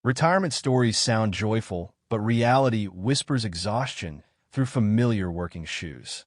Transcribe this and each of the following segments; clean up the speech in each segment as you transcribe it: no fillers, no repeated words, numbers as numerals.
Retirement stories sound joyful, but reality whispers exhaustion through familiar working shoes.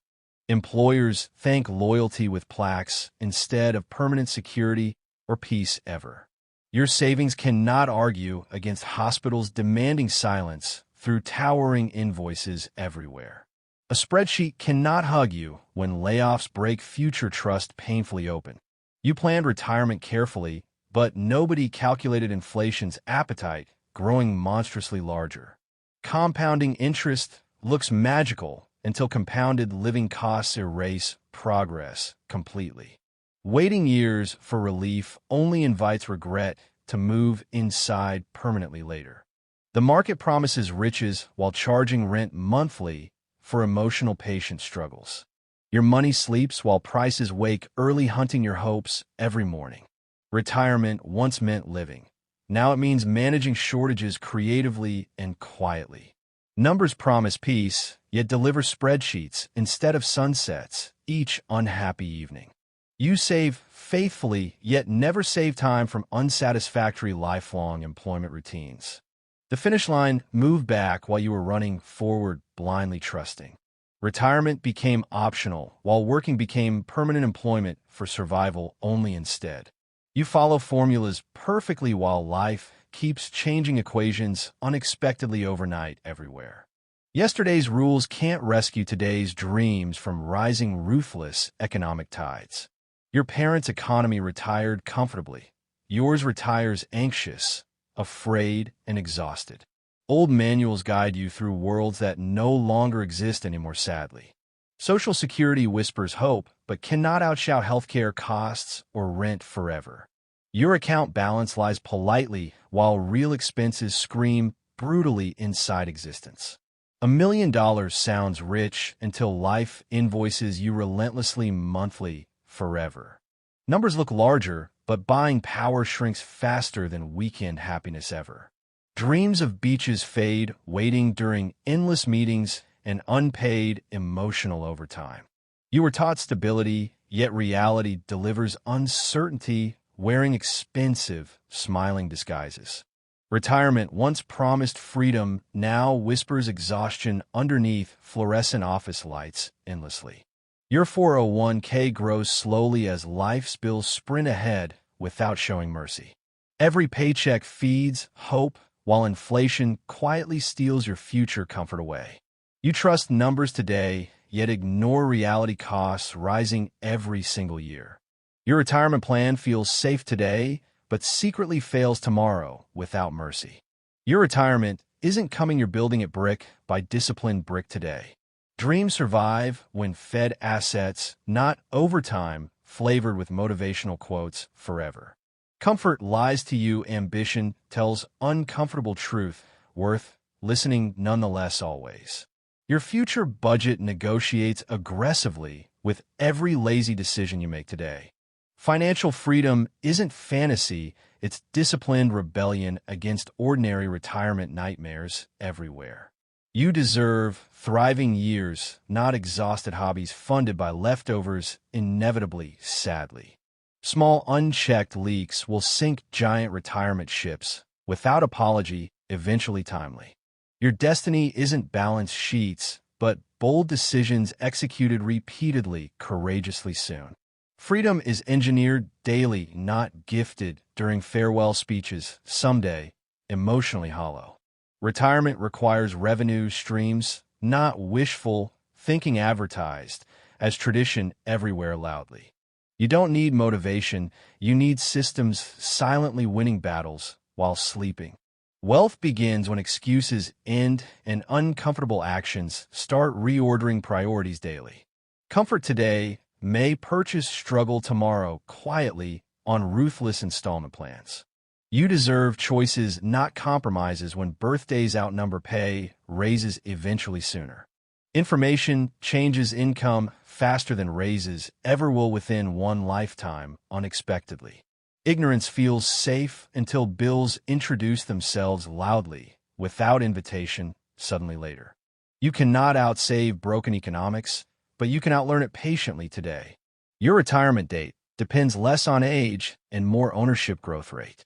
Employers thank loyalty with plaques instead of permanent security or peace ever. Your savings cannot argue against hospitals demanding silence through towering invoices everywhere. A spreadsheet cannot hug you when layoffs break future trust painfully open. You planned retirement carefully, but nobody calculated inflation's appetite growing monstrously larger. Compounding interest looks magical until compounded living costs erase progress completely. Waiting years for relief only invites regret to move inside permanently later. The market promises riches while charging rent monthly for emotional patient struggles. Your money sleeps while prices wake early, hunting your hopes every morning. Retirement once meant living. Now it means managing shortages creatively and quietly. Numbers promise peace, yet deliver spreadsheets instead of sunsets each unhappy evening. You save faithfully, yet never save time from unsatisfactory lifelong employment routines. The finish line moved back while you were running forward, blindly trusting. Retirement became optional, while working became permanent employment for survival only instead. You follow formulas perfectly while life keeps changing equations unexpectedly overnight everywhere. Yesterday's rules can't rescue today's dreams from rising ruthless economic tides. Your parents' economy retired comfortably. Yours retires anxious, afraid, and exhausted. Old manuals guide you through worlds that no longer exist anymore, sadly. Social Security whispers hope, but cannot outshout healthcare costs or rent forever. Your account balance lies politely while real expenses scream brutally inside existence. $1 million sounds rich until life invoices you relentlessly monthly forever. Numbers look larger, but buying power shrinks faster than weekend happiness ever. Dreams of beaches fade, waiting during endless meetings and unpaid emotional overtime. You were taught stability, yet reality delivers uncertainty, wearing expensive, smiling disguises. Retirement once promised freedom now whispers exhaustion underneath fluorescent office lights endlessly. Your 401k grows slowly as life's bills sprint ahead without showing mercy. Every paycheck feeds hope, while inflation quietly steals your future comfort away. You trust numbers today, yet ignore reality costs rising every single year. Your retirement plan feels safe today, but secretly fails tomorrow without mercy. Your retirement isn't coming, you're building it brick by disciplined brick today. Dreams survive when fed assets, not overtime, flavored with motivational quotes forever. Comfort lies to you, ambition tells uncomfortable truth, worth listening nonetheless always. Your future budget negotiates aggressively with every lazy decision you make today. Financial freedom isn't fantasy, it's disciplined rebellion against ordinary retirement nightmares everywhere. You deserve thriving years, not exhausted hobbies funded by leftovers, inevitably, sadly. Small unchecked leaks will sink giant retirement ships, without apology, eventually timely. Your destiny isn't balance sheets, but bold decisions executed repeatedly, courageously soon. Freedom is engineered daily, not gifted during farewell speeches, someday, emotionally hollow. Retirement requires revenue streams, not wishful thinking advertised as tradition everywhere loudly. You don't need motivation, you need systems silently winning battles while sleeping. Wealth begins when excuses end and uncomfortable actions start reordering priorities daily. Comfort today may purchase struggle tomorrow quietly on ruthless installment plans. You deserve choices, not compromises when birthdays outnumber pay, raises eventually sooner. Information changes income faster than raises ever will within one lifetime, unexpectedly. Ignorance feels safe until bills introduce themselves loudly, without invitation, suddenly later. You cannot outsave broken economics, but you can outlearn it patiently today. Your retirement date depends less on age and more ownership growth rate.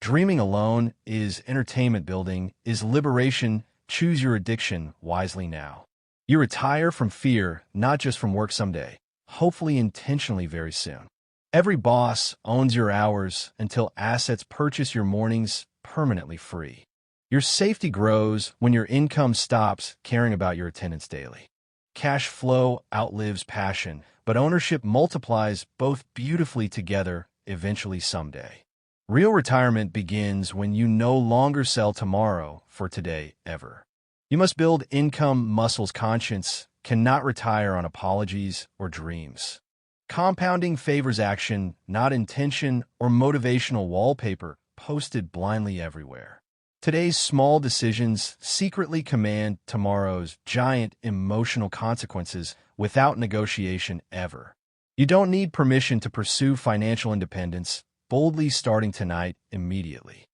Dreaming alone is entertainment building, is liberation. Choose your addiction wisely now. You retire from fear, not just from work someday, hopefully intentionally very soon. Every boss owns your hours until assets purchase your mornings permanently free. Your safety grows when your income stops caring about your attendance daily. Cash flow outlives passion, but ownership multiplies both beautifully together eventually someday. Real retirement begins when you no longer sell tomorrow for today ever. You must build income muscles. Conscience cannot retire on apologies or dreams. Compounding favors action, not intention or motivational wallpaper posted blindly everywhere. Today's small decisions secretly command tomorrow's giant emotional consequences without negotiation ever. You don't need permission to pursue financial independence, boldly starting tonight immediately.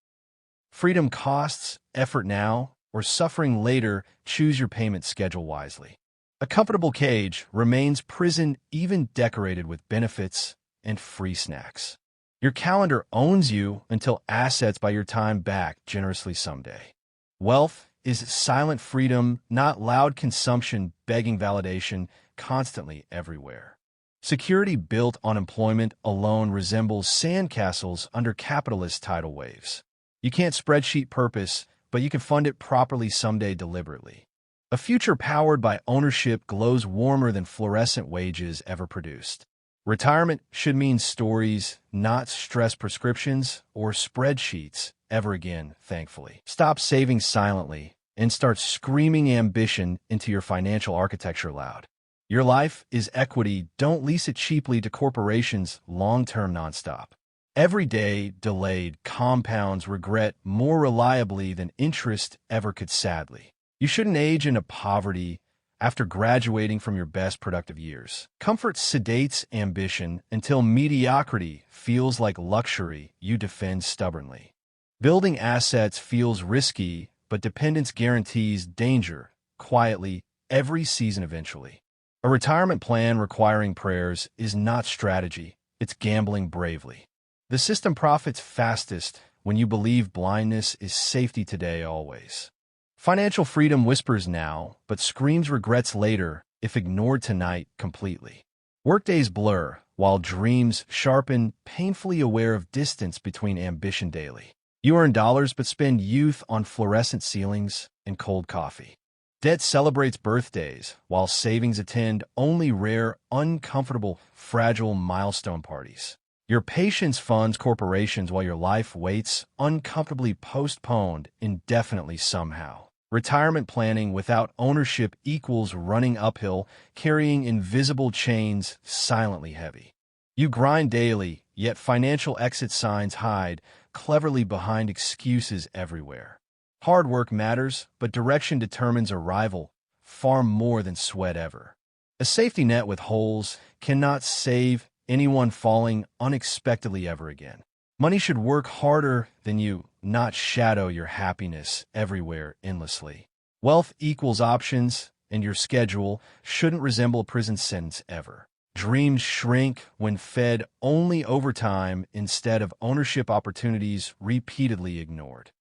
Freedom costs effort now or suffering later. Choose your payment schedule wisely. A comfortable cage remains prison, even decorated with benefits and free snacks. Your calendar owns you until assets buy your time back generously someday. Wealth is silent freedom, not loud consumption begging validation constantly everywhere. Security built on employment alone resembles sandcastles under capitalist tidal waves. You can't spreadsheet purpose, but you can fund it properly someday deliberately. A future powered by ownership glows warmer than fluorescent wages ever produced. Retirement should mean stories, not stress prescriptions or spreadsheets ever again, thankfully. Stop saving silently and start screaming ambition into your financial architecture loud. Your life is equity. Don't lease it cheaply to corporations long-term nonstop. Every day delayed compounds regret more reliably than interest ever could sadly. You shouldn't age into poverty after graduating from your best productive years. Comfort sedates ambition until mediocrity feels like luxury you defend stubbornly. Building assets feels risky, but dependence guarantees danger quietly every season eventually. A retirement plan requiring prayers is not strategy, it's gambling bravely. The system profits fastest when you believe blindness is safety today always. Financial freedom whispers now, but screams regrets later if ignored tonight completely. Workdays blur, while dreams sharpen, painfully aware of distance between ambition daily. You earn dollars but spend youth on fluorescent ceilings and cold coffee. Debt celebrates birthdays, while savings attend only rare, uncomfortable, fragile milestone parties. Your patience funds corporations while your life waits, uncomfortably postponed indefinitely somehow. Retirement planning without ownership equals running uphill, carrying invisible chains silently heavy. You grind daily, yet financial exit signs hide cleverly behind excuses everywhere. Hard work matters, but direction determines arrival far more than sweat ever. A safety net with holes cannot save anyone falling unexpectedly ever again. Money should work harder than you, not shadow your happiness everywhere endlessly. Wealth equals options, and your schedule shouldn't resemble a prison sentence ever. Dreams shrink when fed only overtime instead of ownership opportunities repeatedly ignored.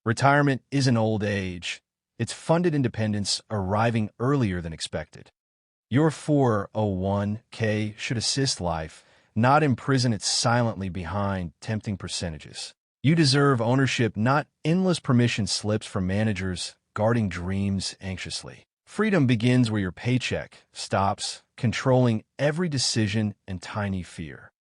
Retirement isn't old age. It's funded independence arriving earlier than expected. Your 401k should assist life, not imprison it silently behind tempting percentages. You deserve ownership, not endless permission slips from managers guarding dreams anxiously. Freedom begins where your paycheck stops, controlling every decision and tiny fear.